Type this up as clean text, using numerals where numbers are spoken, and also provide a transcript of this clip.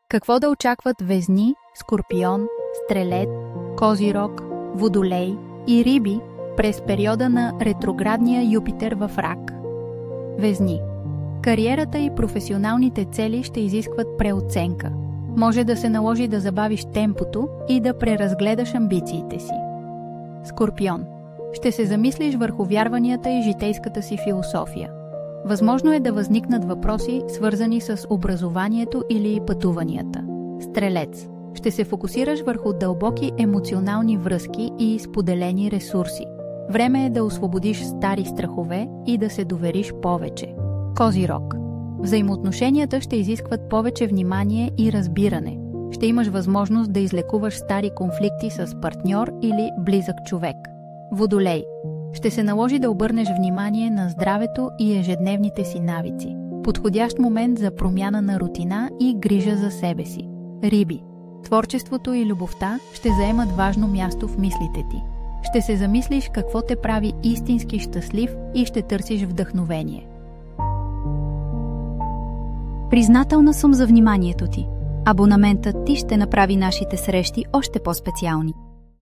Какво да очакват Везни, Скорпион, Стрелец, Козирог, Водолей и Риби през периода на ретроградния Юпитер в Рак? Везни. Кариерата и професионалните цели ще изискват преоценка. Може да се наложи да забавиш темпото и да преразгледаш амбициите си. Скорпион. Ще се замислиш върху вярванията и житейската си философия. Възможно е да възникнат въпроси, свързани с образованието или пътуванията. Стрелец. Ще се фокусираш върху дълбоки емоционални връзки и споделени ресурси. Време е да освободиш стари страхове и да се довериш повече. Козирог. Взаимоотношенията ще изискват повече внимание и разбиране. Ще имаш възможност да излекуваш стари конфликти с партньор или близък човек. Водолей. Ще се наложи да обърнеш внимание на здравето и ежедневните си навици. Подходящ момент за промяна на рутина и грижа за себе си. Риби. Творчеството и любовта ще заемат важно място в мислите ти. Ще се замислиш какво те прави истински щастлив и ще търсиш вдъхновение. Признателна съм за вниманието ти. Абонаментът ти ще направи нашите срещи още по-специални.